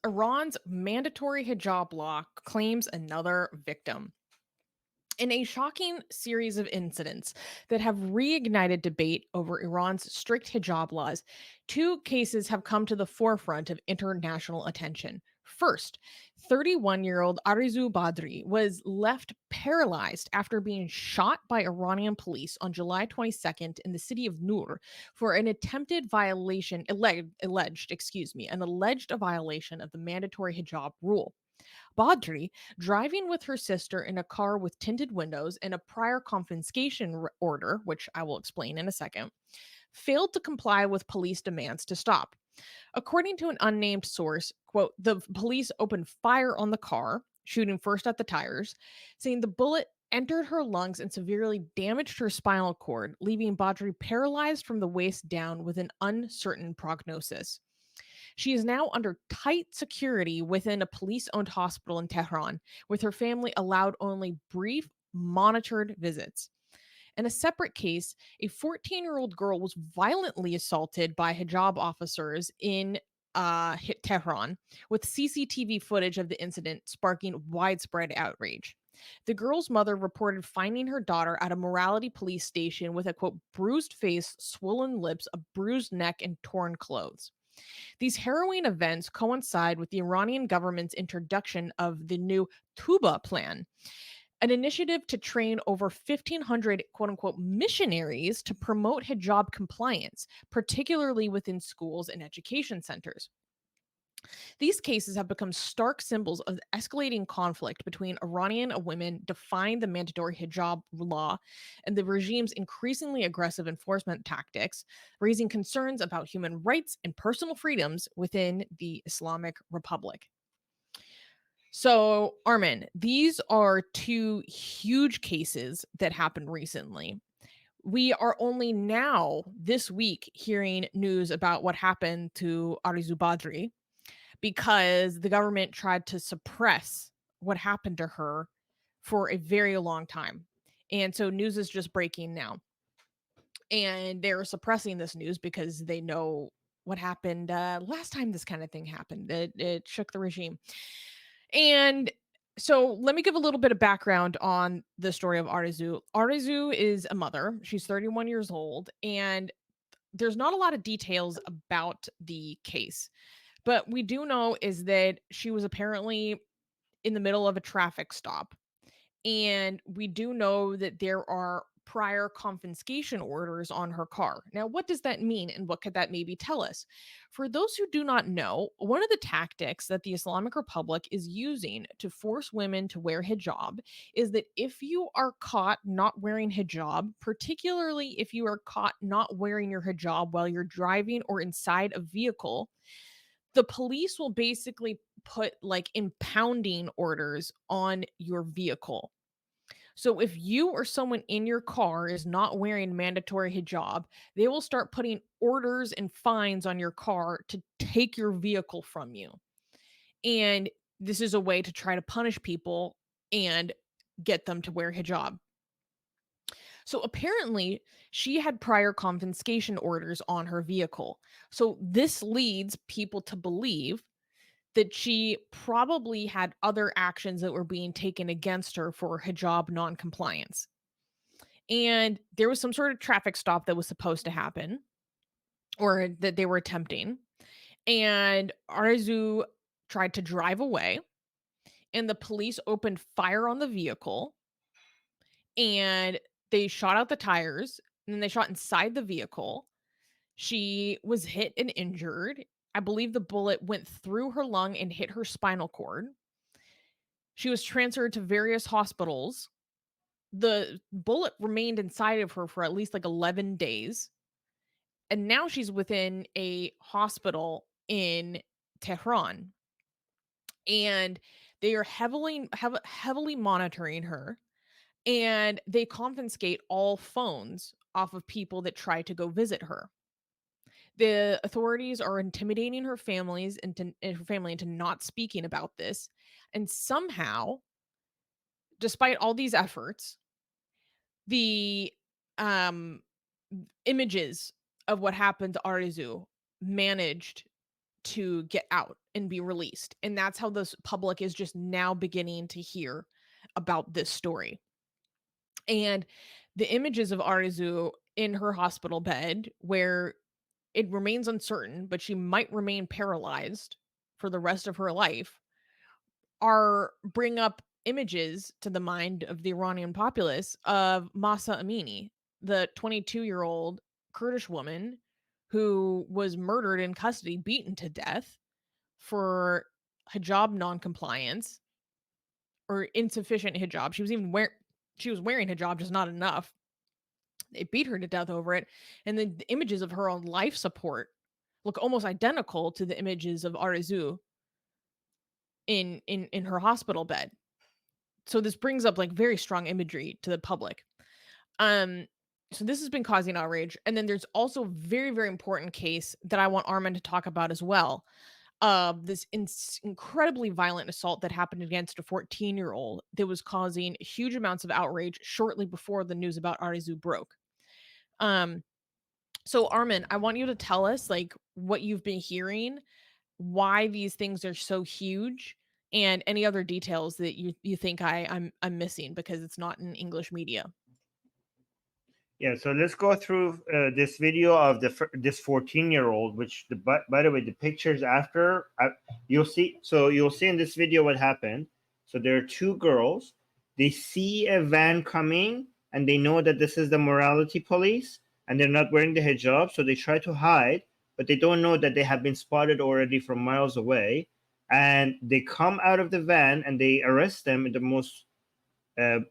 Iran's mandatory hijab law claims another victim. In a shocking series of incidents that have reignited debate over Iran's strict hijab laws, two cases have come to the forefront of international attention. First, 31-year-old Arezoo Badri was left paralyzed after being shot by Iranian police on July 22nd in the city of Noor for an attempted violation, an alleged violation of the mandatory hijab rule. Badri, driving with her sister in a car with tinted windows and a prior confiscation order, which I will explain in a second, failed to comply with police demands to stop. According to an unnamed source, quote, the police opened fire on the car, shooting first at the tires, saying the bullet entered her lungs and severely damaged her spinal cord, leaving Badri paralyzed from the waist down with an uncertain prognosis. She is now under tight security within a police owned hospital in Tehran, with her family allowed only brief, monitored visits. In a separate case, a 14-year-old girl was violently assaulted by hijab officers in Tehran, with CCTV footage of the incident sparking widespread outrage. The girl's mother reported finding her daughter at a morality police station with a quote, bruised face, swollen lips, a bruised neck, and torn clothes. These harrowing events coincide with the Iranian government's introduction of the new Tuba Plan, an initiative to train over 1,500 quote unquote missionaries to promote hijab compliance, particularly within schools and education centers. These cases have become stark symbols of the escalating conflict between Iranian women defying the mandatory hijab law and the regime's increasingly aggressive enforcement tactics, raising concerns about human rights and personal freedoms within the Islamic Republic. So, Armin, these are two huge cases that happened recently. We are only now, this week, hearing news about what happened to Arezoo Badri, because the government tried to suppress what happened to her for a very long time. And so news is just breaking now. And they're suppressing this news because they know what happened last time this kind of thing happened. It shook the regime. And so let me give a little bit of background on the story of Arezoo. Arezoo is a mother. She's 31 years old. And there's not a lot of details about the case. But we do know is that she was apparently in the middle of a traffic stop. And we do know that there are prior confiscation orders on her car. Now, what does that mean and what could that maybe tell us? For those who do not know, one of the tactics that the Islamic Republic is using to force women to wear hijab is that if you are caught not wearing hijab, particularly if you are caught not wearing your hijab while you're driving or inside a vehicle, the police will basically put like impounding orders on your vehicle. So if you or someone in your car is not wearing mandatory hijab, they will start putting orders and fines on your car to take your vehicle from you. And this is a way to try to punish people and get them to wear hijab. So apparently, she had prior confiscation orders on her vehicle. So this leads people to believe that she probably had other actions that were being taken against her for hijab non-compliance. And there was some sort of traffic stop that was supposed to happen or that they were attempting. And Arezoo tried to drive away, and the police opened fire on the vehicle, and they shot out the tires, and then they shot inside the vehicle. She was hit and injured. I believe the bullet went through her lung and hit her spinal cord. She was transferred to various hospitals. The bullet remained inside of her for at least like 11 days. And now she's within a hospital in Tehran. And they are heavily monitoring her, and they confiscate all phones off of people that try to go visit her. The authorities are intimidating her family into not speaking about this. And somehow, despite all these efforts, the um images of what happened to Arezoo managed to get out. and be released. And that's how the public is just now beginning to hear about this story. And the images of Arezoo in her hospital bed, where it remains uncertain, but she might remain paralyzed for the rest of her life, are bring up images to the mind of the Iranian populace of Mahsa Amini, the 22-year-old Kurdish woman who was murdered in custody, beaten to death for hijab non-compliance or insufficient hijab. She was wearing hijab, just not enough. They beat her to death over it, and the images of her on life support look almost identical to the images of Arezoo in her hospital bed. So this brings up like very strong imagery to the public. Um, so this has been causing outrage, and then there's also very very important case that I want Armin to talk about as well. This incredibly violent assault that happened against a 14-year-old that was causing huge amounts of outrage shortly before the news about Arezoo broke. Um, so Armin, I want you to tell us like what you've been hearing, why these things are so huge, and any other details that you think I'm missing because it's not in English media. Yeah, so let's go through this video of this 14-year-old, which by the way, the pictures after you'll see. So you'll see in this video what happened. So there are two girls. They see a van coming, and they know that this is the morality police, and they're not wearing the hijab, so they try to hide, but they don't know that they have been spotted already from miles away. And they come out of the van and they arrest them in the most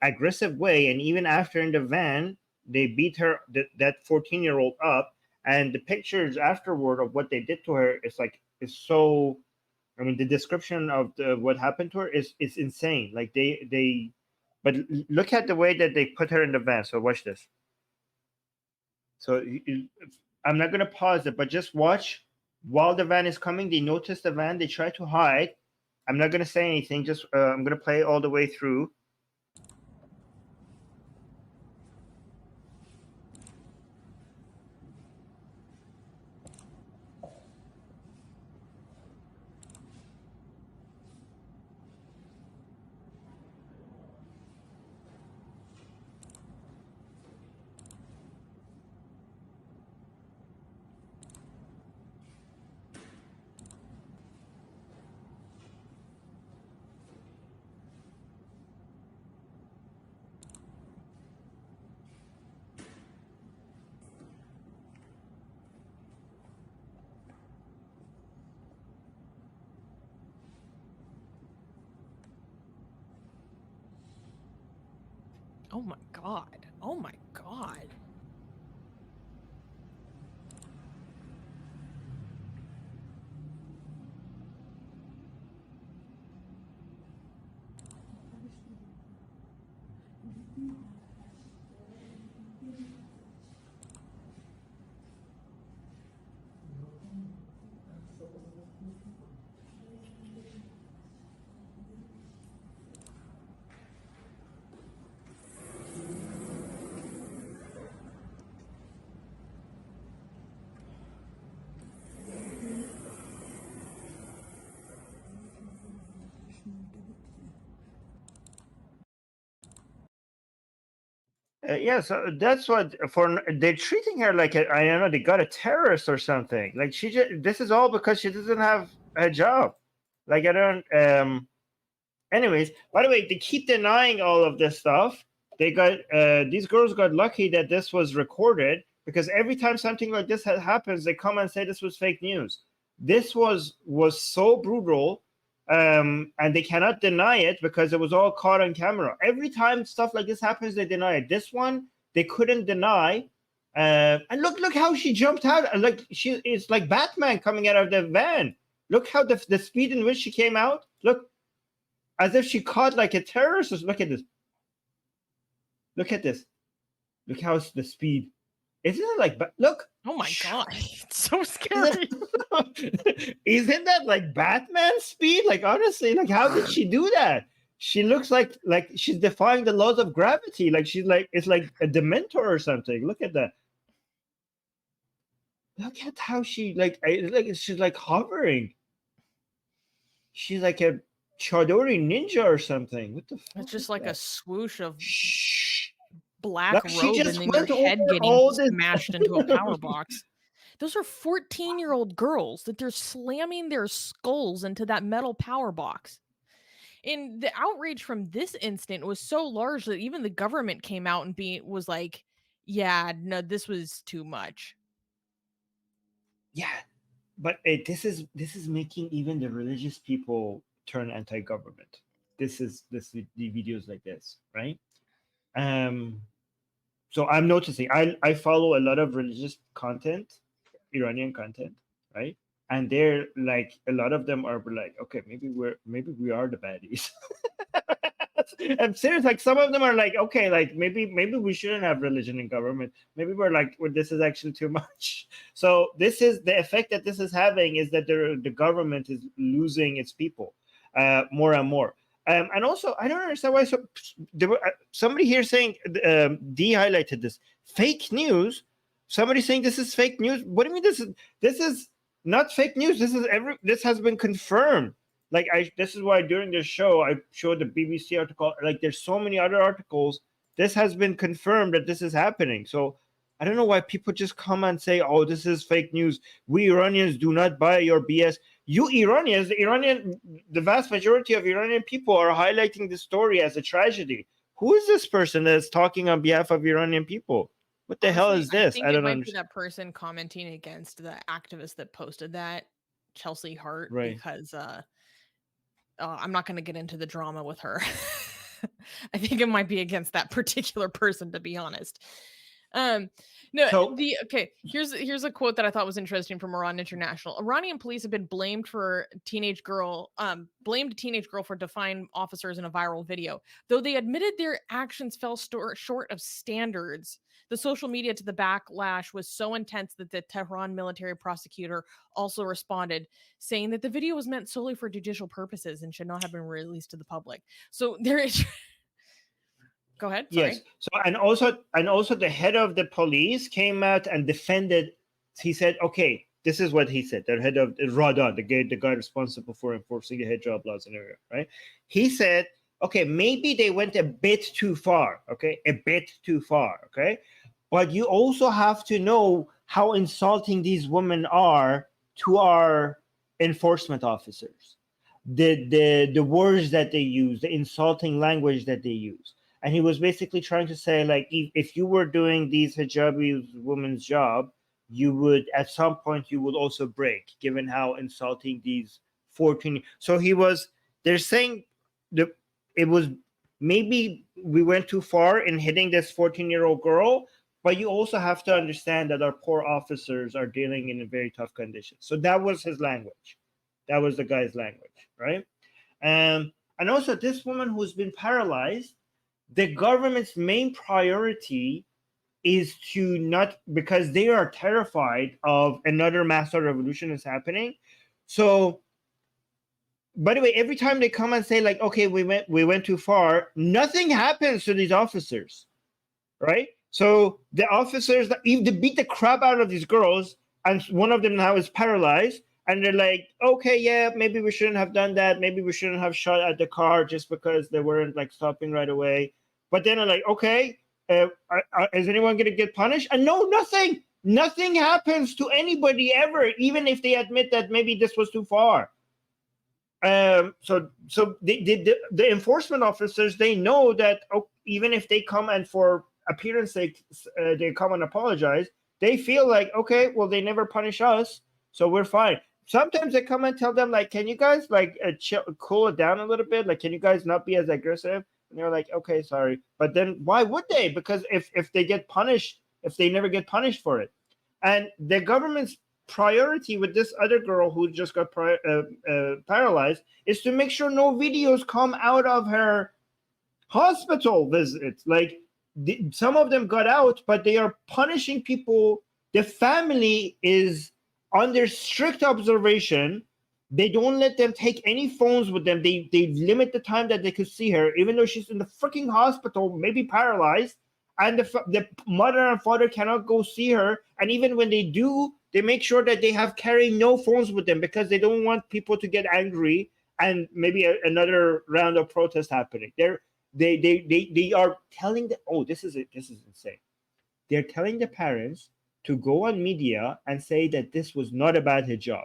aggressive way. And even after in the van, they beat her, that 14-year-old up. And the pictures afterward of what they did to her is so. I mean, the description of what happened to her is insane. Like but look at the way that they put her in the van. So watch this. So I'm not gonna pause it, but just watch. While the van is coming, they notice the van. They try to hide. I'm not gonna say anything. Just I'm gonna play all the way through. Oh my god. Oh my god. Yeah, so that's what they're treating her like I don't know, they got a terrorist or something. Like this is all because she doesn't have a job. Like I don't. Anyways, by the way, they keep denying all of this stuff. They got these girls got lucky that this was recorded, because every time something like this happens, they come and say this was fake news. This was so brutal, and they cannot deny it because it was all caught on camera. Every time stuff like this happens, they deny it. This one they couldn't deny. And look how she jumped out. Like it's like Batman coming out of the van. Look how the speed in which she came out. Look, as if she caught like a terrorist. Look at this. Look at this. Look how it's the speed. Isn't it like, look? Oh my god. It's so scary. Isn't that like Batman speed? Like honestly, like how did she do that? She looks like she's defying the laws of gravity. Like she's like, it's like a Dementor or something. Look at that. Look at how she like she's like hovering. she's like a Chadori ninja or something. What the fuck It's just is like a that? swoosh of Shh. black Like she robe and just then your went over head getting all this. smashed into a power box. Those are 14-year-old girls that they're slamming their skulls into that metal power box. And the outrage from this incident was so large that even the government came out and was like, yeah, no, this was too much. Yeah, but this is making even the religious people turn anti-government. The videos like this, right? Um, so I'm noticing. I follow a lot of religious content, Iranian content, right? And they're like, a lot of them are like, okay, maybe we are the baddies. I'm serious. Like some of them are like, okay, like maybe we shouldn't have religion in government. Maybe we're like, well, this is actually too much. So this is the effect that this is having, is that the government is losing its people more and more. And also, I don't understand why. So there were somebody here saying D highlighted this fake news. Somebody saying this is fake news. What do you mean this is not fake news? This has been confirmed. Like this is why during this show I showed the BBC article. Like there's so many other articles. This has been confirmed that this is happening. So I don't know why people just come and say, "Oh, this is fake news. We Iranians do not buy your BS." You Iranians, the vast majority of Iranian people are highlighting the story as a tragedy. Who is this person that's talking on behalf of Iranian people? What the hell Honestly, is I this? think I it don't might be understand. that person commenting against the activist that posted that, Chelsea Hart, Right. because I'm not going to get into the drama with her. I think it might be against that particular person, to be honest. Um, no, So here's a quote that I thought was interesting from Iran International. Iranian police have been blamed a teenage girl for defying officers in a viral video. Though they admitted their actions fell short of standards, the social media to the backlash was so intense that the Tehran military prosecutor also responded, saying that the video was meant solely for judicial purposes and should not have been released to the public. So there is. Go ahead. yes. Sorry. So and also the head of the police came out and defended. He said, "Okay, this is what he said." The head of Rada, the guy responsible for enforcing the hijab laws in Iran, right? He said, "Okay, maybe they went a bit too far. Okay, a bit too far. Okay, but you also have to know how insulting these women are to our enforcement officers. The words that they use, the insulting language that they use." And he was basically trying to say, like, if you were doing these hijabi women's job, you would at some point you would also break, given how insulting these 14. So they're saying that it was, maybe we went too far in hitting this 14-year-old girl, but you also have to understand that our poor officers are dealing in a very tough condition. So that was his language. That was the guy's language, right? And also this woman who's been paralyzed, the government's main priority is to not, because they are terrified of another mass revolution is happening. So by the way, every time they come and say, like, okay, we went too far, nothing happens to these officers, right? So the officers, they beat the crap out of these girls, and one of them now is paralyzed, and they're like, okay, yeah, maybe we shouldn't have done that. Maybe we shouldn't have shot at the car just because they weren't like stopping right away. But then I'm like, okay, is anyone going to get punished? And no, nothing. Nothing happens to anybody ever, even if they admit that maybe this was too far. So the enforcement officers, they know that, even if they come and for appearance sake they come and apologize, they feel like, okay, well, they never punish us, so we're fine. Sometimes they come and tell them, like, can you guys like cool it down a little bit? Like, can you guys not be as aggressive? And they're like, okay, sorry. But then why would they? Because if they get punished, if they never get punished for it. And the government's priority with this other girl who just got paralyzed is to make sure no videos come out of her hospital visits. Like, some of them got out, but they are punishing people. The family is under strict observation. They don't let them take any phones with them. They limit the time that they could see her, even though she's in the freaking hospital, maybe paralyzed, and the mother and father cannot go see her. And even when they do, they make sure that they have carry no phones with them, because they don't want people to get angry and maybe another round of protest happening. They are telling the, oh, this is insane. They're telling the parents to go on media and say that this was not about hijab,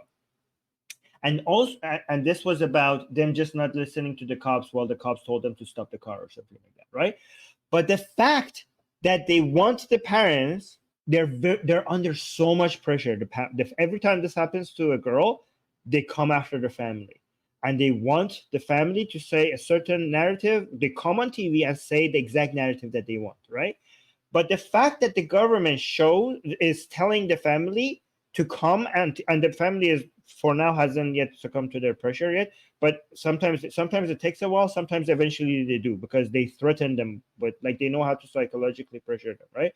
and also, and this was about them just not listening to the cops while the cops told them to stop the car or something like that, right? But the fact that they want the parents, they're under so much pressure. Every time this happens to a girl, they come after the family, and they want the family to say a certain narrative. They come on TV and say the exact narrative that they want, right? But the fact that the government is telling the family to come, and the family is for now hasn't yet succumbed to their pressure yet, but sometimes it takes a while, sometimes eventually they do, because they threaten them, but like they know how to psychologically pressure them, right?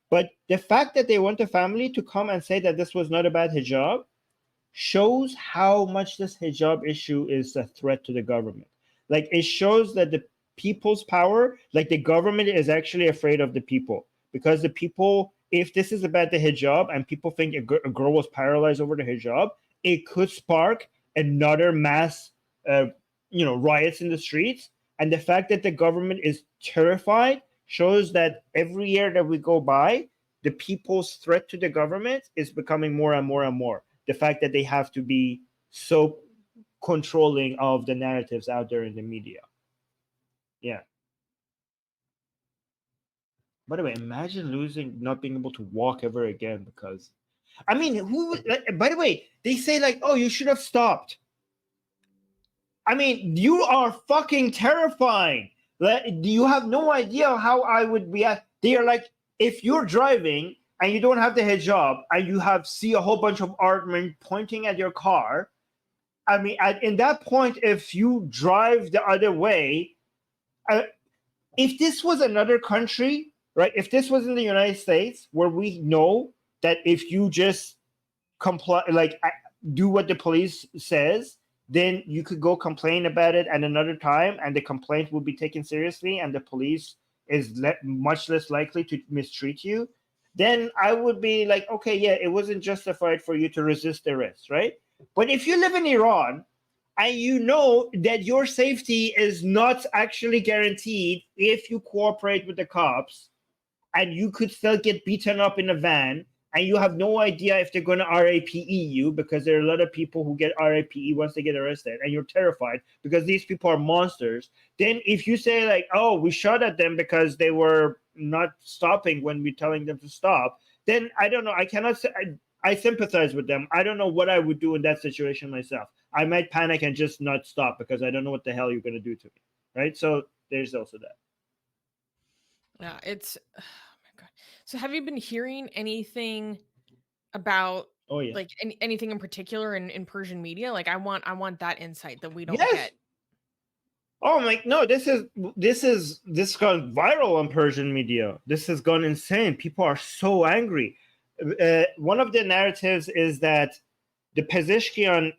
But the fact that they want the family to come and say that this was not about hijab shows how much this hijab issue is a threat to the government. Like, it shows that the people's power, like the government is actually afraid of the people, because the people, if this is about the hijab and people think a girl was paralyzed over the hijab, it could spark another mass riots in the streets. And the fact that the government is terrified shows that every year that we go by, the people's threat to the government is becoming more and more and more. The fact that they have to be so controlling of the narratives out there in the media. Yeah. By the way, imagine not being able to walk ever again because, I mean, by the way, they say like, oh, you should have stopped. I mean, you are fucking terrifying. You have no idea how I would react. They are like, if you're driving and you don't have the hijab and you see a whole bunch of armament pointing at your car, I mean, in that point, if you drive the other way, if this was another country, right? If this was in the United States, where we know that if you just comply, like do what the police says, then you could go complain about it at another time, and the complaint will be taken seriously, and the police is much less likely to mistreat you. Then I would be like, okay, yeah, it wasn't justified for you to resist arrest, right? But if you live in Iran and you know that your safety is not actually guaranteed if you cooperate with the cops, and you could still get beaten up in a van, and you have no idea if they're going to RAPE you, because there are a lot of people who get RAPE once they get arrested, and you're terrified because these people are monsters. Then if you say like, oh, we shot at them because they were not stopping when we're telling them to stop, then I don't know. I cannot say I sympathize with them. I don't know what I would do in that situation myself. I might panic and just not stop because I don't know what the hell you're going to do to me, right? So there's also that. Yeah, it's oh my god. So have you been hearing anything about like anything in particular in Persian media? Like I want that insight that we don't get. Oh my no, this gone viral on Persian media. This has gone insane. People are so angry. One of the narratives is that the Pezeshkian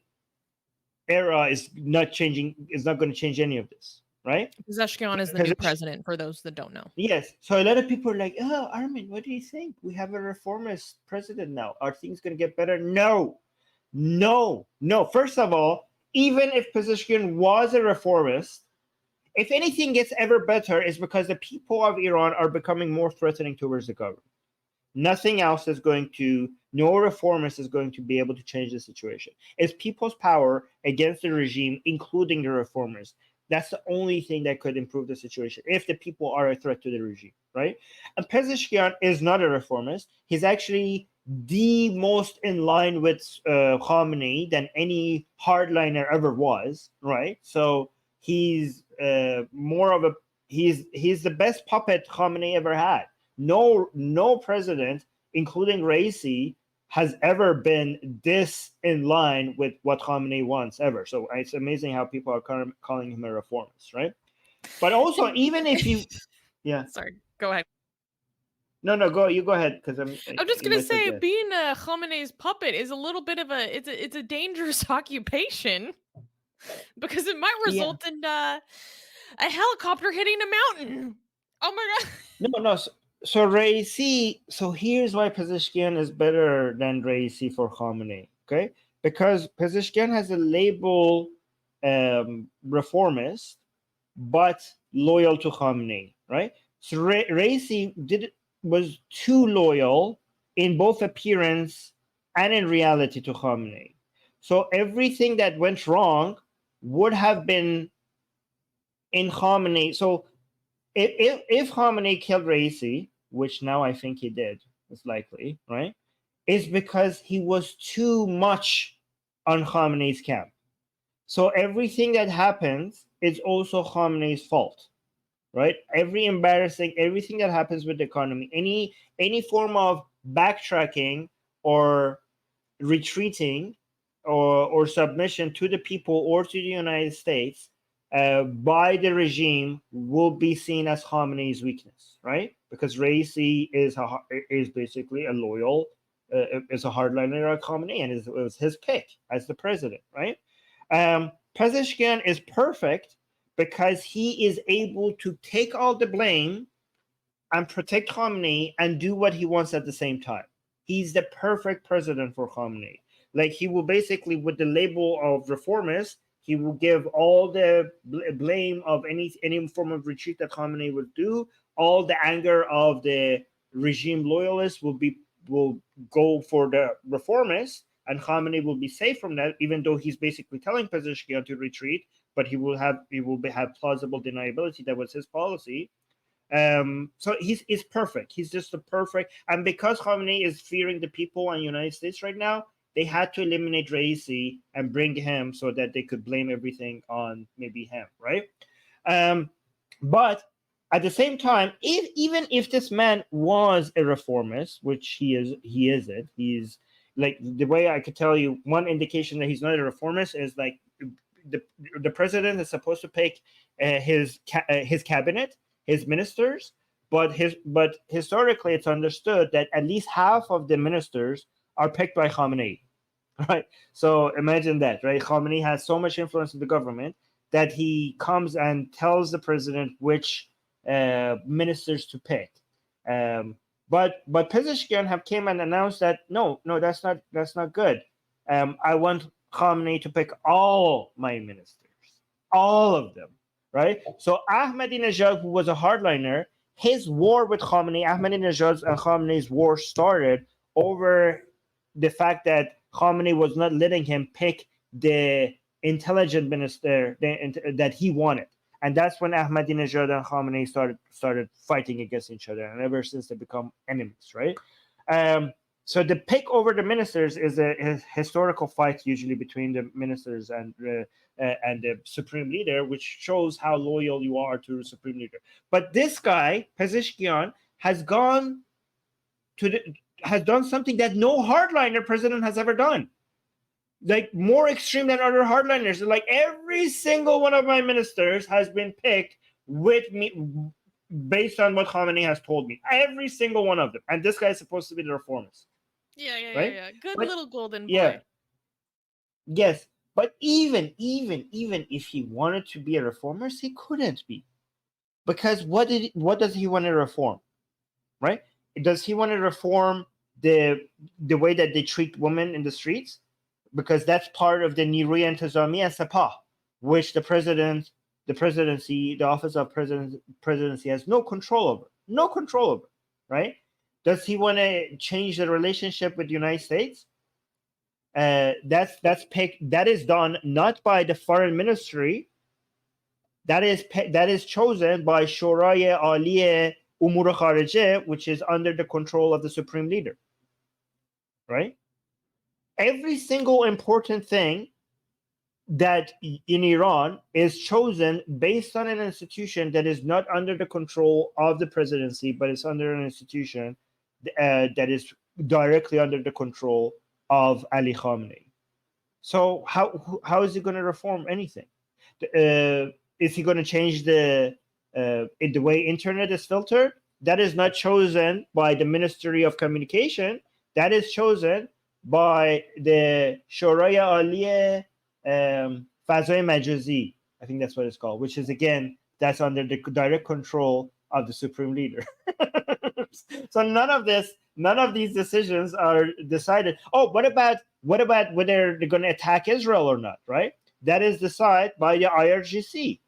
era is not going to change any of this, right? Pezeshkian is the new president, for those that don't know. Yes. So a lot of people are like, oh, Armin, what do you think? We have a reformist president now. Are things going to get better? No. First of all, even if Pezeshkian was a reformist, if anything gets ever better, is because the people of Iran are becoming more threatening towards the government. Nothing else is going to, no reformist is going to be able to change the situation. It's people's power against the regime, including the reformers. That's the only thing that could improve the situation, if the people are a threat to the regime, right? And Pezeshkian is not a reformist. He's actually the most in line with Khamenei than any hardliner ever was, right? So he's more of a, he's the best puppet Khamenei ever had. No president, including Raisi, has ever been this in line with what Khamenei wants ever. So it's amazing how people are calling him a reformist, right? But also, even if you, yeah. Sorry, go ahead. No, you go ahead, because I'm just gonna say, being a Khamenei's puppet is a little bit of it's a dangerous occupation, because it might result in a helicopter hitting a mountain. Oh my god. No. So Raisi, so here's why Pezeshkian is better than Raisi for Khamenei, okay? Because Pezeshkian has a label reformist, but loyal to Khamenei, right? So Raisi was too loyal in both appearance and in reality to Khamenei. So everything that went wrong would have been in Khamenei. So if Khamenei killed Raisi, which now I think he did, it's likely, right? Is because he was too much on Khamenei's camp. So everything that happens is also Khamenei's fault, right? Everything that happens with the economy, any form of backtracking or retreating or submission to the people or to the United States by the regime will be seen as Khamenei's weakness, right? Because Raisi is basically a loyal, is a hardliner at Khamenei, and it was his pick as the president, right? Pezeshkian is perfect because he is able to take all the blame and protect Khamenei and do what he wants at the same time. He's the perfect president for Khamenei. Like, he will basically, with the label of reformist, he will give all the blame of any form of retreat that Khamenei would do. All the anger of the regime loyalists will go for the reformists, and Khamenei will be safe from that, even though he's basically telling Pezeshkian to retreat, but he will have plausible deniability. That was his policy. So he's perfect. He's just the perfect. And because Khamenei is fearing the people and United States right now, they had to eliminate Raisi and bring him so that they could blame everything on maybe him, right? But at the same time, even if this man was a reformist, which he isn't. He's, like, the way I could tell you, one indication that he's not a reformist is, like, the president is supposed to pick his cabinet, his ministers, but historically it's understood that at least half of the ministers are picked by Khamenei, right? So imagine that, right? Khamenei has so much influence in the government that he comes and tells the president which ministers to pick. But Pezeshkian came and announced that no, that's not good. I want Khamenei to pick all my ministers, all of them, right? So Ahmadinejad, who was a hardliner, his war with Khamenei, Ahmadinejad's and Khamenei's war started over the fact that Khamenei was not letting him pick the intelligent minister that he wanted. And that's when Ahmadinejad and Khamenei started fighting against each other, and ever since they become enemies, right? So the pick over the ministers is a historical fight, usually between the ministers and the supreme leader, which shows how loyal you are to the supreme leader. But this guy, Pezeshkian, has done something that no hardliner president has ever done. Like, more extreme than other hardliners. Like, every single one of my ministers has been picked with me based on what Khamenei has told me. Every single one of them. And this guy is supposed to be the reformist. Right? Yeah. Good little golden boy. Yeah. Yes. But even if he wanted to be a reformist, he couldn't be. Because what does he want to reform? Right? Does he want to reform the way that they treat women in the streets? Because that's part of the Niruya Intizamiya Sepah, which the presidency, the office of presidency has no control over, right? Does he want to change the relationship with the United States? That is done not by the foreign ministry. That is chosen by Shoraya Aliye Umur Kharije, which is under the control of the supreme leader, right? Every single important thing that in Iran is chosen based on an institution that is not under the control of the presidency, but it's under an institution that is directly under the control of Ali Khamenei. So how is he going to reform anything? Is he going to change the way internet is filtered? That is not chosen by the Ministry of Communication. That is chosen by the Shoraya Aliye Fazai Majazi, I think that's what it's called, which is, again, that's under the direct control of the supreme leader. So none of these decisions are decided. Oh, what about whether they're going to attack Israel or not, right? that is decided by the IRGC,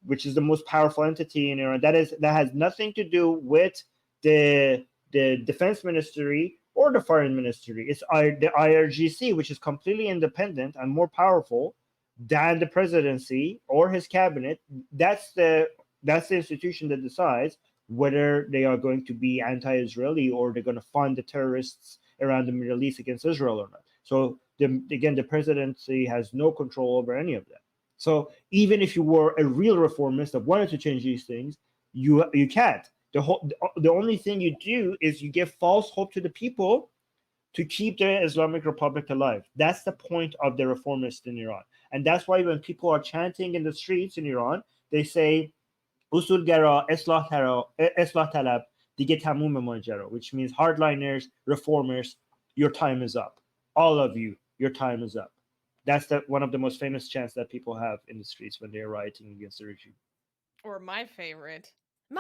which is the most powerful entity in Iran. That has nothing to do with the defense ministry or the foreign ministry. It's the IRGC, which is completely independent and more powerful than the presidency or his cabinet. That's the institution that decides whether they are going to be anti-Israeli or they're going to fund the terrorists around the Middle East against Israel or not. So the presidency has no control over any of that. So even if you were a real reformist that wanted to change these things, you can't. The only thing you do is you give false hope to the people to keep the Islamic Republic alive. That's the point of the reformists in Iran. And that's why when people are chanting in the streets in Iran, they say, Usulgara, Islah Talab, Dige Tamum Manjaro, which means hardliners, reformers, your time is up. All of you, your time is up. That's one of the most famous chants that people have in the streets when they're rioting against the regime. Or my favorite, it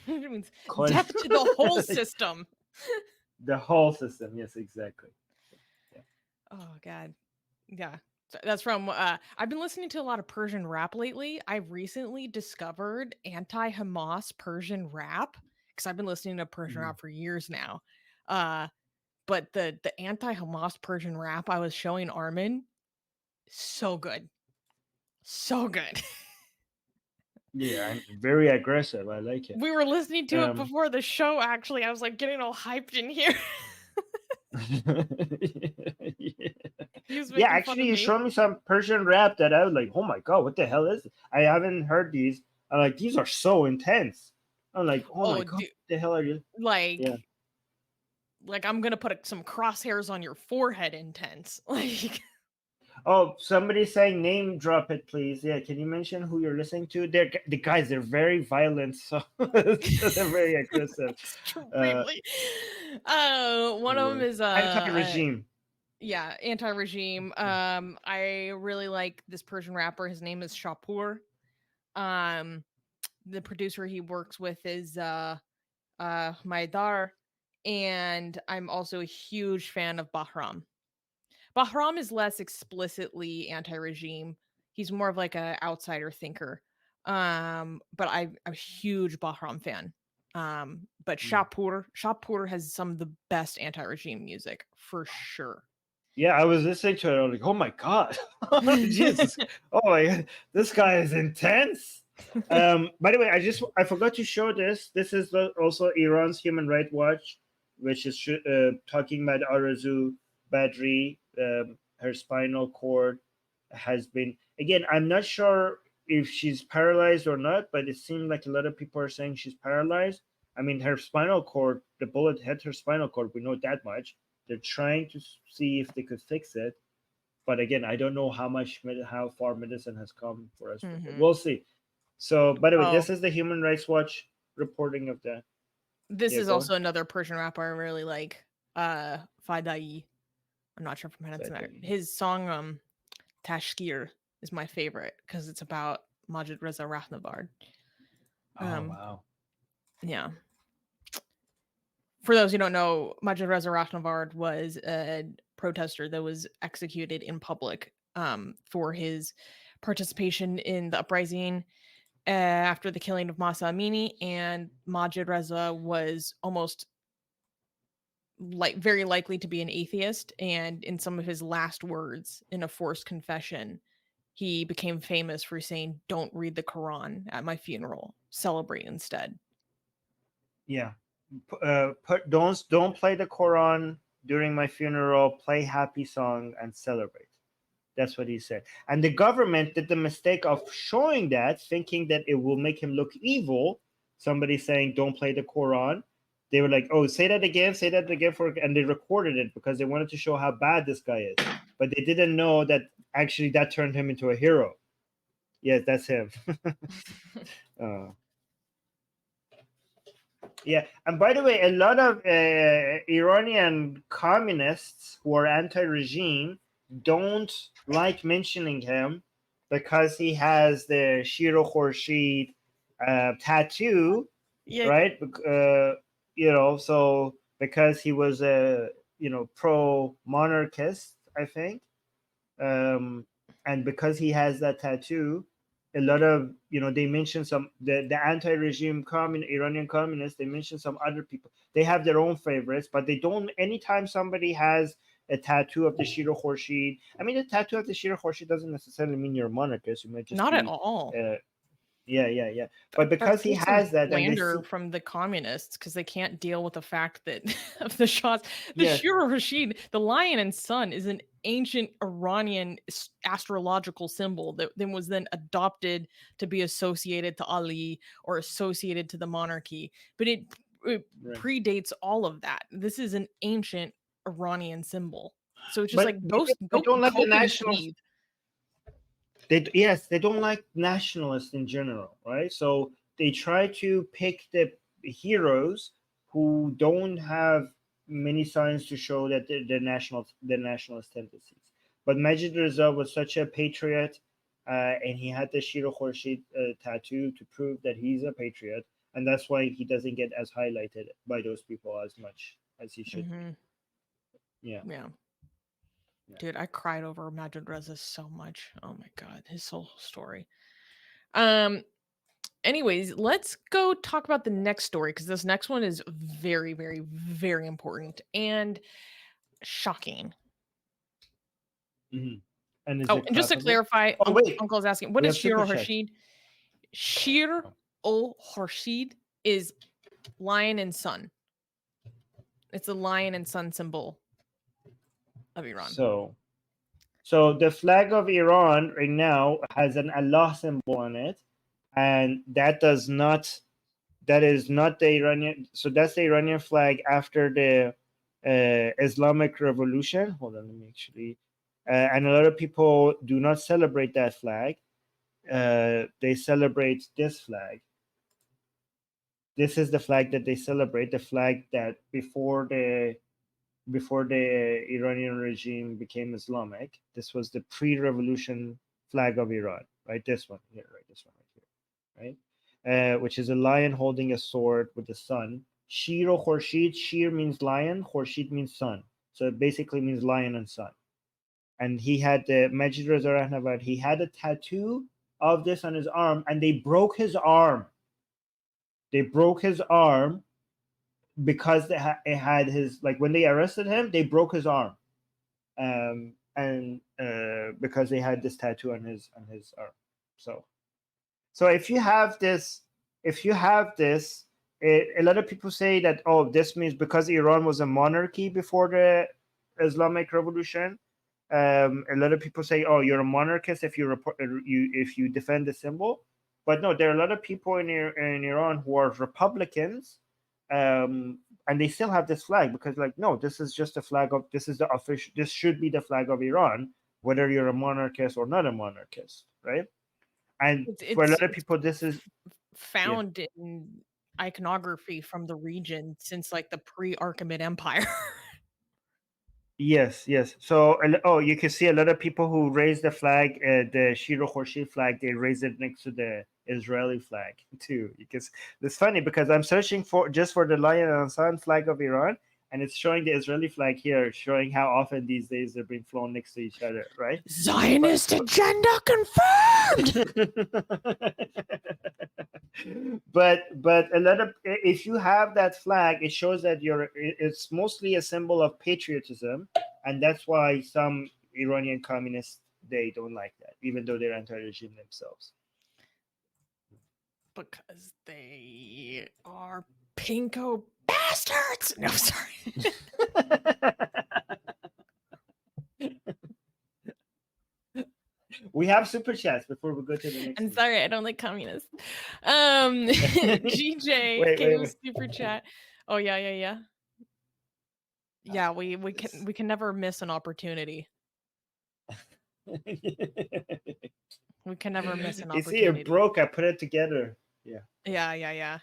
means death to the whole system. The whole system, yes, exactly. Yeah. Oh God, yeah. So that's from. I've been listening to a lot of Persian rap lately. I recently discovered anti-Hamas Persian rap because I've been listening to Persian rap for years now. But the anti-Hamas Persian rap I was showing Armin, so good, so good. Yeah, and very aggressive. I like it. We were listening to it before the show. Actually, I was like getting all hyped in here. Yeah, actually, you showed me some Persian rap that I was like, oh my god, what the hell is it? I haven't heard these. I'm like, these are so intense. I'm like, oh my god, dude, what the hell are you? Like, yeah. Like I'm gonna put some crosshairs on your forehead intense. Like, oh, somebody's saying name drop it, please. Yeah, can you mention who you're listening to? The guys, they're very violent, so they're very aggressive. Extremely. One of them is anti-regime. Yeah, anti-regime. I really like this Persian rapper. His name is Shapur. The producer he works with is Maidar, and I'm also a huge fan of Bahram. Bahram is less explicitly anti-regime. He's more of like an outsider thinker. But I'm a huge Bahram fan. But Shapur has some of the best anti-regime music for sure. Yeah, I was listening to it. I was like, oh my god, Jesus, oh my god, this guy is intense. By the way, I forgot to show this. This is also Iran's Human Rights Watch, which is talking about Arezoo Badri. Her spinal cord has been, again, I'm not sure if she's paralyzed or not, but it seems like a lot of people are saying she's paralyzed. I mean, her spinal cord, the bullet hit her spinal cord. We know that much. They're trying to see if they could fix it, but again, I don't know how far medicine has come for us. Mm-hmm. We'll see. So, by the way, this is the Human Rights Watch reporting of that. This is also another Persian rapper I really like, Fadai. I'm not sure if I'm pronouncing that. His song, Tashkir, is my favorite because it's about Majid Reza Rahnavard. Wow. Yeah. For those who don't know, Majid Reza Rahnavard was a protester that was executed in public for his participation in the uprising after the killing of Mahsa Amini, and Majid Reza was almost very likely to be an atheist, and in some of his last words in a forced confession, he became famous for saying, "Don't read the Quran at my funeral. Celebrate instead." Yeah. Don't play the Quran during my funeral. Play happy song and celebrate. That's what he said. And the government did the mistake of showing that, thinking that it will make him look evil. Somebody saying, "Don't play the Quran." They were like, "Oh, say that again, and they recorded it because they wanted to show how bad this guy is. But they didn't know that actually that turned him into a hero. Yes, that's him. Yeah, and by the way, a lot of Iranian communists who are anti-regime don't like mentioning him because he has the Shiro Khorshid tattoo, right? So because he was a pro-monarchist, I think. And because he has that tattoo, a lot of, they mention some, the anti-regime Iranian communists, they mention some other people. They have their own favorites, but they don't. Anytime somebody has a tattoo of the Shiro Khorshid, I mean, a tattoo of the Shiro Khorshid doesn't necessarily mean you're a monarchist. You might just Not at be, all. yeah. But That's because he wholesome has that, and they slander see, from the communists because they can't deal with the fact that of the shots. The yeah, Shiro Rashid, the lion and sun, is an ancient Iranian astrological symbol that then was then adopted to be associated to Ali or associated to the monarchy. But it right. predates all of that. This is an ancient Iranian symbol. So it's just But like they go don't like the cope and nationals. breathe. Yes, they don't like nationalists in general, right? So they try to pick the heroes who don't have many signs to show that they're nationalist tendencies. But Majid Reza was such a patriot, and he had the Shiro Khorshid tattoo to prove that he's a patriot, and that's why he doesn't get as highlighted by those people as much as he should be. Hmm. Yeah. Yeah. Yeah. Dude, I cried over Majid Reza so much. Oh my god, his whole story. Um anyways, let's go talk about the next story because this next one is very, very, very important and shocking. Hmm. And is Oh, it and just to clappable? clarify, Oh wait, Uncle is asking, what we is have super Shiro chats. Harshid? Shir ol Harshid is lion and sun. It's a lion and sun symbol of Iran. So the flag of Iran right now has an Allah symbol on it, and that is not the Iranian. So that's the Iranian flag after the Islamic Revolution. Hold on, let me actually. And a lot of people do not celebrate that flag. They celebrate this flag. This is the flag that they celebrate. The flag that before the Iranian regime became Islamic. This was the pre-revolution flag of Iran, right? This one here, right? This one right here, right? Which is a lion holding a sword with the sun. Shiro Khorshid. Shir means lion. Khorshid means sun. So it basically means lion and sun. And he had the Majid Reza Rahnavad. He had a tattoo of this on his arm, and they broke his arm. They broke his arm because it had his, like, when they arrested him, they broke his arm, and because they had this tattoo on his arm. So if you have this, a lot of people say that, oh, this means because Iran was a monarchy before the Islamic Revolution. A lot of people say, oh, you're a monarchist if if you defend the symbol. But no, there are a lot of people in Iran who are Republicans, and they still have this flag because, like, no, this is just a flag of, this is the official, this should be the flag of Iran, whether you're a monarchist or not a monarchist, right? And It's for a it's lot of it's people, this is, yeah, found in iconography from the region since like the pre-Archimede Empire. yes. So, oh, you can see a lot of people who raise the flag, the Shiro Khorshid flag, they raise it next to the Israeli flag too. Because it's funny because I'm searching for the lion and sun flag of Iran, and it's showing the Israeli flag here, showing how often these days they're being flown next to each other, right? Zionist agenda confirmed. but a lot of, if you have that flag, it shows that it's mostly a symbol of patriotism, and that's why some Iranian communists, they don't like that, even though they're anti-regime themselves. Because they are pinko bastards. No, sorry. We have super chats before we go to the next I'm one. sorry, I don't like communists. GJ gave a super chat. Oh yeah. Yeah, we can never miss an opportunity. We can never miss an You see, it opportunity. broke. I put it together. Yeah. Yeah.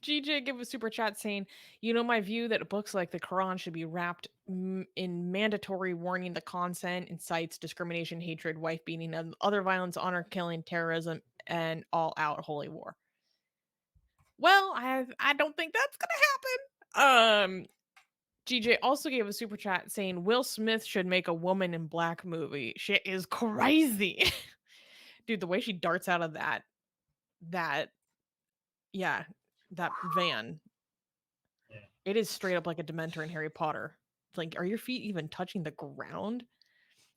GJ gave a super chat saying, "You know my view that books like the Quran should be wrapped in mandatory warning the content incites discrimination, hatred, wife beating, and other violence, honor killing, terrorism, and all out holy war." Well, I don't think that's gonna happen. GJ also gave a super chat saying Will Smith should make a Woman in Black movie. Shit is crazy. Dude, the way she darts out of that yeah, that van. Yeah. It is straight up like a Dementor in Harry Potter. It's like, are your feet even touching the ground?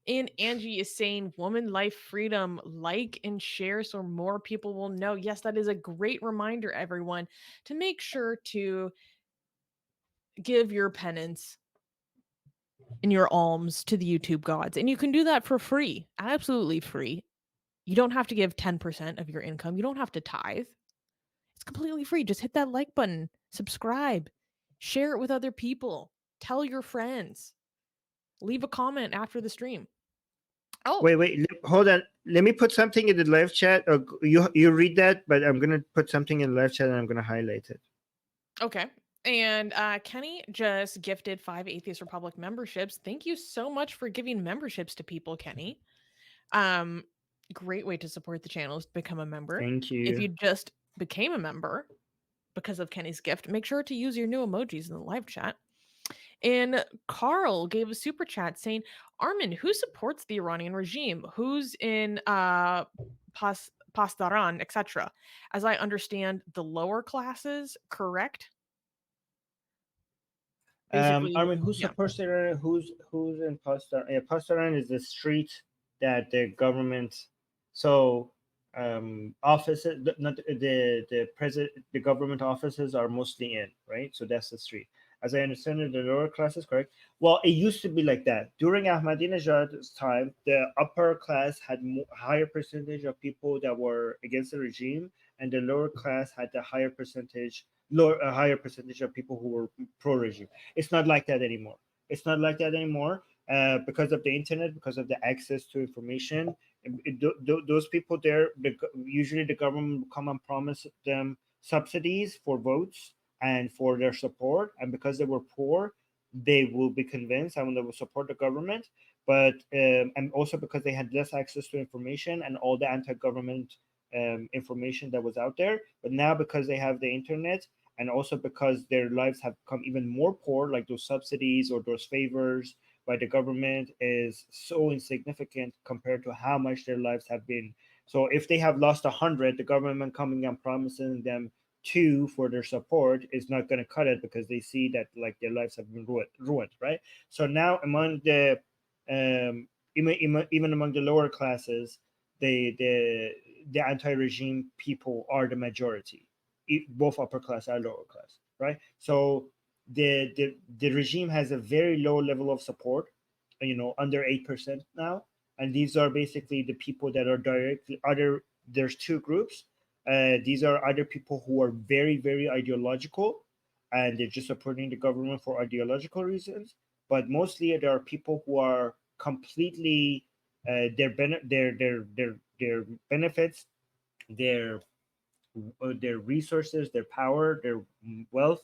And Angie is saying woman life freedom, like and share so more people will know. Yes, that is a great reminder, everyone, to make sure to give your penance and your alms to the YouTube gods. And you can do that for free, absolutely free. You don't have to give 10% of your income. You don't have to tithe. It's completely free. Just hit that like button, subscribe, share it with other people, tell your friends, leave a comment after the stream. Oh, Wait, hold on. Let me put something in the live chat. You read that, but I'm gonna put something in the live chat and I'm gonna highlight it. okay. And Kenny just gifted 5 Atheist Republic memberships. Thank you so much for giving memberships to people, Kenny. Um, Great way to support the channel is to become a member. Thank If you. you just became a member because of Kenny's gift, make sure to use your new emojis in the live chat. And Carl gave a super chat saying, Armin, who supports the Iranian regime? Who's in Pastaran, etc.? As I understand, the lower classes, correct? I Basically, mean, who yeah. supports Iran? Who's in Pastaran? Yeah, Pastaran is the street that the government. So offices, not the president, the government offices are mostly in, right? So that's the street. As I understand it, the lower classes, correct? Well, it used to be like that during Ahmadinejad's time. The upper class had higher percentage of people that were against the regime, and the lower class had the a higher percentage of people who were pro regime. It's not like that anymore. It's not like that anymore because of the internet, because of the access to information. Those people there, usually the government will come and promise them subsidies for votes and for their support. And because they were poor, they will be convinced and they will support the government. But and also because they had less access to information and all the anti-government information that was out there. But now because they have the internet and also because their lives have become even more poor, like those subsidies or those favors by the government is so insignificant compared to how much their lives have been. So if they have lost 100, the government coming and promising them two for their support is not going to cut it because they see that like their lives have been ruined, right? So now among the even among the lower classes, the anti-regime people are the majority, both upper class and lower class, right? So the regime has a very low level of support, under 8% now, and these are basically the people that are directly other. There's two groups. These are other people who are very very ideological, and they're just supporting the government for ideological reasons. But mostly there are people who are completely their benefits, their their resources, their power, their wealth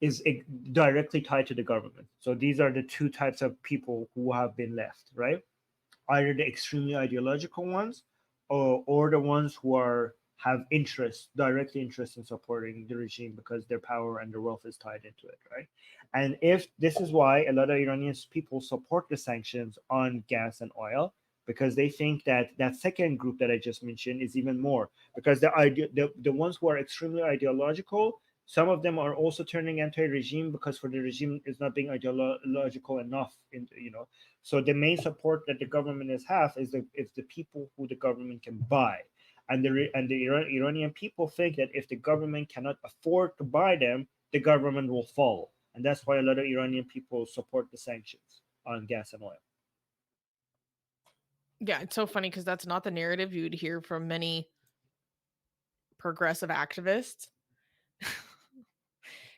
is directly tied to the government. So these are the two types of people who have been left, right? Either the extremely ideological ones, or the ones who are have directly interest in supporting the regime because their power and their wealth is tied into it, right? And if this is why a lot of Iranian people support the sanctions on gas and oil, because they think that that second group that I just mentioned is even more, because the ones who are extremely ideological, some of them are also turning anti-regime because for the regime is not being ideological enough so the main support that the government has have is the people who the government can buy, and the Iranian people think that if the government cannot afford to buy them, the government will fall, and that's why a lot of Iranian people support the sanctions on gas and oil. Yeah, it's so funny because that's not the narrative you would hear from many progressive activists.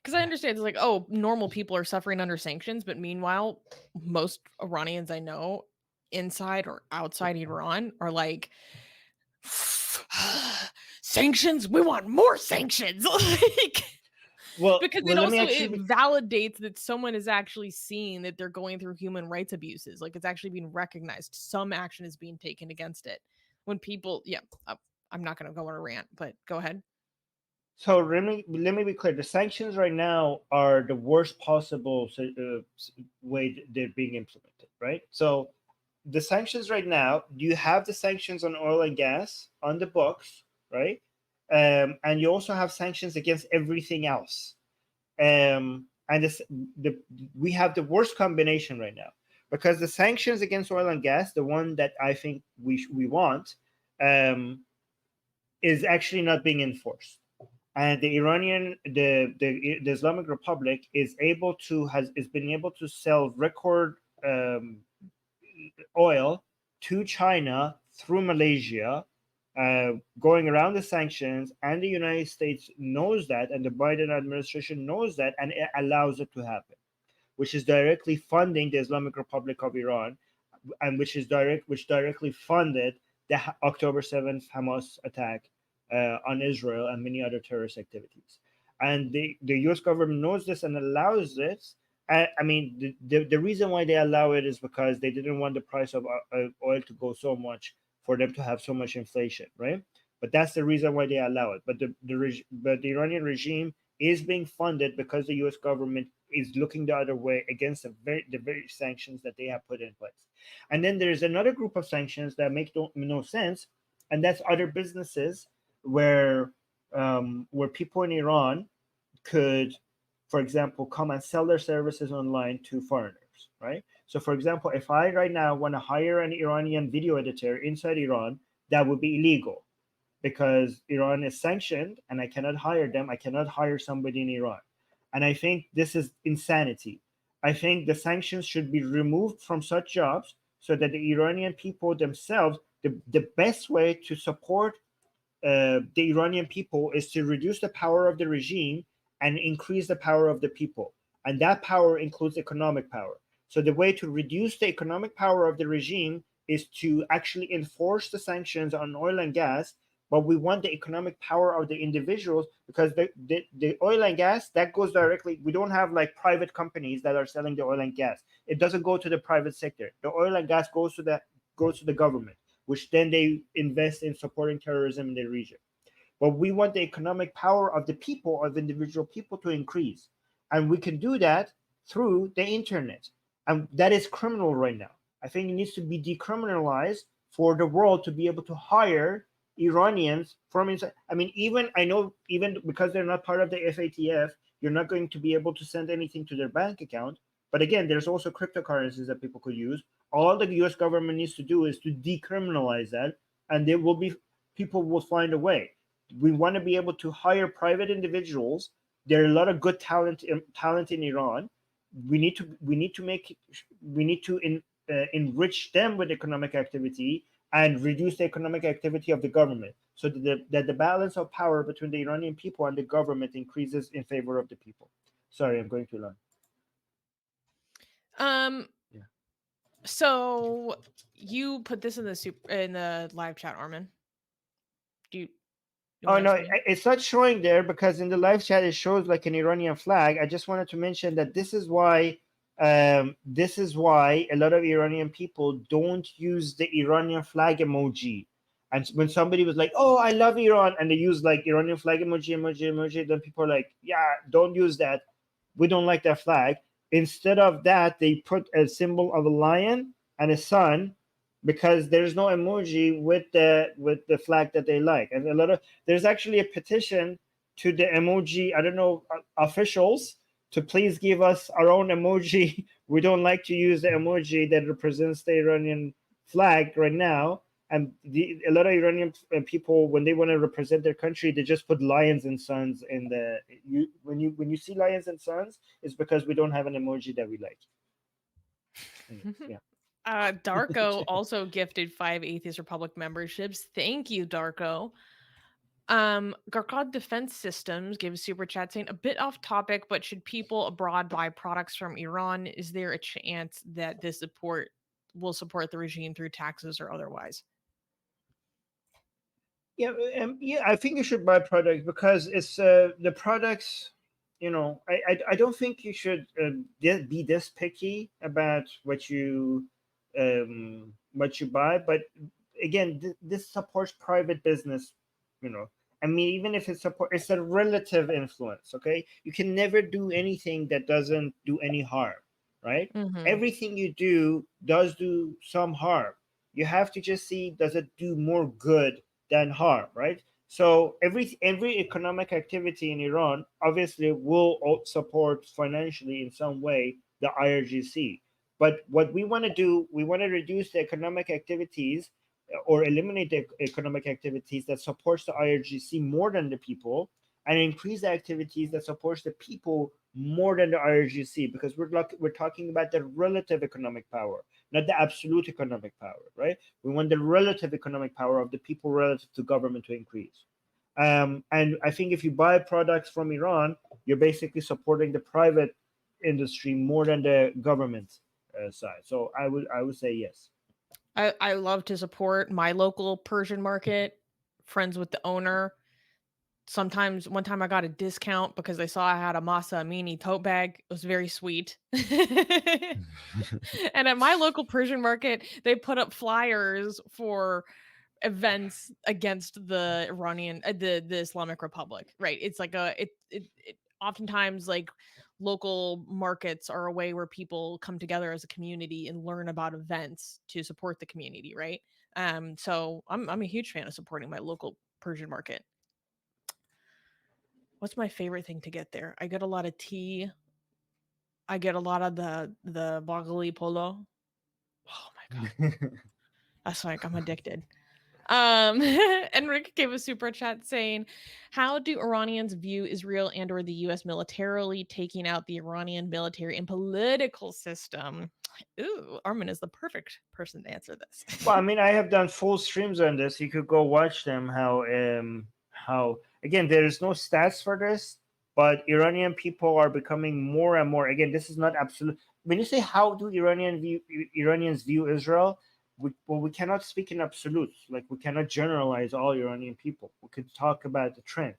Because I understand it's like, oh, normal people are suffering under sanctions, but meanwhile, most Iranians I know inside or outside Iran are like, sanctions, we want more sanctions. Like, because Well, it let me also it actually. validates that someone is actually seeing that they're going through human rights abuses. Like, it's actually being recognized. Some action is being taken against it. When people, yeah, I'm not going to go on a rant, but go ahead. So let me be clear. The sanctions right now are the worst possible way they're being implemented, right? So the sanctions right now, you have the sanctions on oil and gas on the books, right? And you also have sanctions against everything else. And we have the worst combination right now, because the sanctions against oil and gas, the one that I think we want, um, is actually not being enforced. And the Islamic Republic is been able to sell record um, oil to China through Malaysia, going around the sanctions, and the United States knows that, and the Biden administration knows that, and it allows it to happen, which is directly funding the Islamic Republic of Iran, and which directly funded the October 7th Hamas attack on Israel and many other terrorist activities. And the U.S. government knows this and allows this. I mean, the reason why they allow it is because they didn't want the price of oil to go so much for them to have so much inflation, right? But that's the reason why they allow it. But the Iranian regime is being funded because the U.S. government is looking the other way against the very sanctions that they have put in place. And then there's another group of sanctions that make no sense, and that's other businesses where people in Iran could, for example, come and sell their services online to foreigners, right? So, for example, if I right now want to hire an Iranian video editor inside Iran, that would be illegal because Iran is sanctioned and I cannot hire them. I cannot hire somebody in Iran. And I think this is insanity. I think the sanctions should be removed from such jobs so that the Iranian people themselves, the best way to support the Iranian people is to reduce the power of the regime and increase the power of the people. And that power includes economic power. So the way to reduce the economic power of the regime is to actually enforce the sanctions on oil and gas. But we want the economic power of the individuals, because the oil and gas, that goes directly. We don't have like private companies that are selling the oil and gas. It doesn't go to the private sector. The oil and gas goes to the government, which then they invest in supporting terrorism in the region. But we want the economic power of the people, of individual people, to increase. And we can do that through the internet. And that is criminal right now. I think it needs to be decriminalized for the world to be able to hire Iranians from inside. I mean, even because they're not part of the FATF, you're not going to be able to send anything to their bank account. But again, there's also cryptocurrencies that people could use. All the US government needs to do is to decriminalize that, and there will be people will find a way. We want to be able to hire private individuals. There are a lot of good talent in Iran. We need to enrich them with economic activity and reduce the economic activity of the government, so that the balance of power between the Iranian people and the government increases in favor of the people. Sorry, I'm going too long. Um, Yeah. so you put this in the live chat, Armin. Do you Oh want no, to explain? it's not showing there because in the live chat it shows like an Iranian flag. I just wanted to mention that this is why a lot of Iranian people don't use the Iranian flag emoji. And when somebody was like, "Oh, I love Iran," and they use like Iranian flag emoji, then people are like, "Yeah, don't use that. We don't like that flag." Instead of that, they put a symbol of a lion and a sun, because there's no emoji with the flag that they like. And there's actually a petition to the emoji, I don't know, officials, to please give us our own emoji. We don't like to use the emoji that represents the Iranian flag right now. And a lot of Iranian people, when they want to represent their country, they just put lions and suns in when you see lions and suns, it's because we don't have an emoji that we like. Yeah. Darko also gifted 5 Atheist Republic memberships. Thank you, Darko. Garkad Defense Systems gives super chat saying, a bit off topic, but should people abroad buy products from Iran? Is there a chance that this support will support the regime through taxes or otherwise? Yeah, yeah. I think you should buy products because it's the products. I don't think you should be this picky about what you buy. But again, this supports private business. I mean, even if it's support, it's a relative influence. Okay, you can never do anything that doesn't do any harm, right? Mhm. Everything you do does do some harm. You have to just see, does it do more good than harm, right? So every economic activity in Iran obviously will support financially in some way the IRGC. But what we want to do, we want to reduce the economic activities or eliminate the economic activities that supports the IRGC more than the people, and increase the activities that supports the people more than the IRGC, because we're talking about the relative economic power, not the absolute economic power, right? We want the relative economic power of the people relative to government to increase. And I think if you buy products from Iran, you're basically supporting the private industry more than the government side. So I would say yes. I love to support my local Persian market, friends with the owner. Sometimes one time I got a discount because I saw I had a Masa Amini tote bag. It was very sweet. And at my local Persian market, they put up flyers for events against the Iranian the Islamic Republic, right? It's like it oftentimes like local markets are a way where people come together as a community and learn about events to support the community, right? So I'm a huge fan of supporting my local Persian market. What's my favorite thing to get there? I get a lot of tea. I get a lot of the Bagali polo. Oh my god. That's like I'm addicted. And Rick gave a super chat saying, "How do Iranians view Israel and or the US militarily taking out the Iranian military and political system?" Ooh, Armin is the perfect person to answer Well, I this. mean, I have done full streams on this. You could go watch them. How again, there is no stats for this, but Iranian people are becoming more and more. Again, this is not absolute. When you say how do Iranians view Israel, we cannot speak in absolutes. Like we cannot generalize all Iranian people. We could talk about the trend.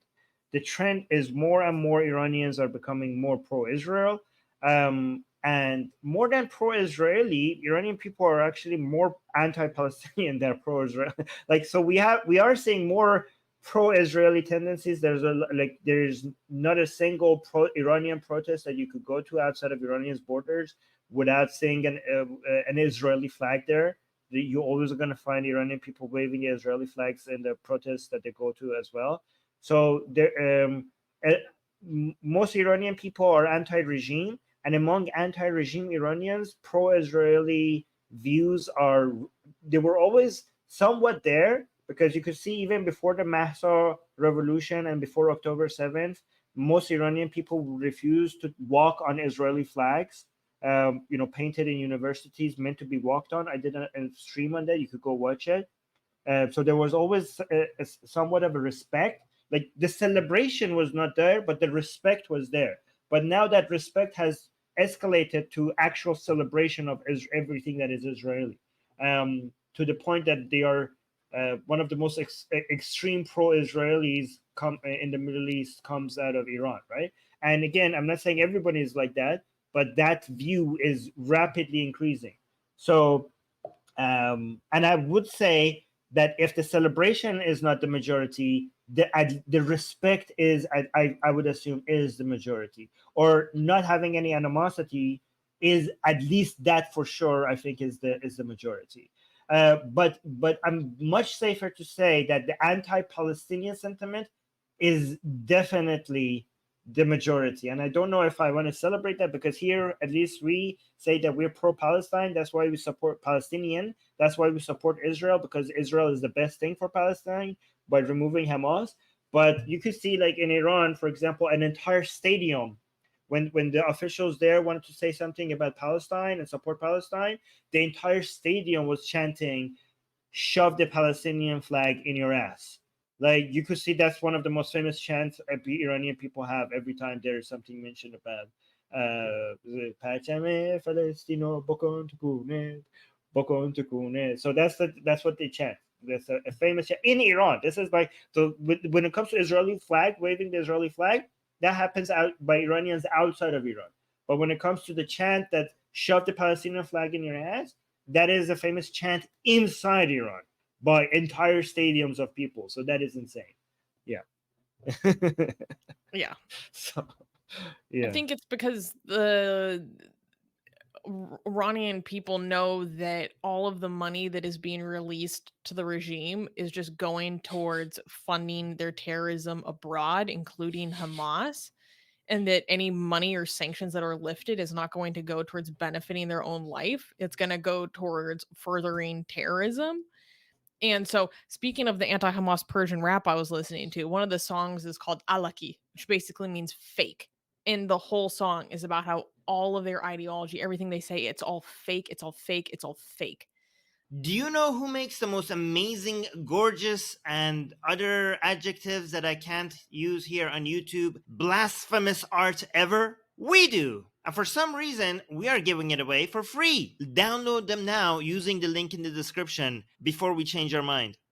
The trend is more and more Iranians are becoming more pro-Israel. And more than pro-Israeli, Iranian people are actually more anti-Palestinian than pro-Israel. Like, so we are seeing more pro-Israeli tendencies. There's not a single pro-Iranian protest that you could go to outside of Iranian's borders without seeing an Israeli flag there. You always are going to find Iranian people waving the Israeli flags in the protests that they go to as well. So uh, most Iranian people are anti-regime, and among anti-regime Iranians, pro-Israeli views are, they were always somewhat there, because you could see even before the Mahsa revolution and before October 7th, most Iranian people refused to walk on Israeli flags, painted in universities, meant to be walked on. I did a stream on that. You could go watch it. So there was always somewhat of a respect. Like the celebration was not there, but the respect was there. But now that respect has escalated to actual celebration of everything that is Israeli, to the point that they are one of the most extreme pro-Israelis in the Middle East comes out of Iran, right? And again, I'm not saying everybody is like that, but that view is rapidly increasing. So, and I would say that if the celebration is not the majority, the respect is, I would assume, is the majority, or not having any animosity is at least that for sure. I think is the majority. But I'm much safer to say that the anti-Palestinian sentiment is definitely the majority. And I don't know if I want to celebrate that, because here at least we say that we're pro-Palestine. That's why we support Palestinian. That's why we support Israel, because Israel is the best thing for Palestine by removing Hamas. But you could see, like in Iran, for example, an entire stadium, when the officials there wanted to say something about Palestine and support Palestine, the entire stadium was chanting, "Shove the Palestinian flag in your ass." Like you could see, that's one of the most famous chants Iranian people have every time there is something mentioned about "Pachame Palestino bokon tukune, bokon tukune." So that's what they chant. That's a famous chant in Iran. This is like, so when it comes to Israeli flag, waving the Israeli flag, that happens out by Iranians outside of Iran. But when it comes to the chant that "Shove the Palestinian flag in your ass," that is a famous chant inside Iran by entire stadiums of people. So that is insane. Yeah. Yeah. So I yeah. think it's because the Iranian people know that all of the money that is being released to the regime is just going towards funding their terrorism abroad, including Hamas, and that any money or sanctions that are lifted is not going to go towards benefiting their own life. It's going to go towards furthering terrorism. And so, speaking of the anti-Hamas Persian rap I was listening to, one of the songs is called Alaki, which basically means fake. And the whole song is about how all of their ideology, everything they say, it's all fake, it's all fake, it's all fake. Do you know who makes the most amazing, gorgeous, and other adjectives that I can't use here on YouTube, blasphemous art ever? We do! And for some reason, we are giving it away for free. Download them now using the link in the description before we change our mind.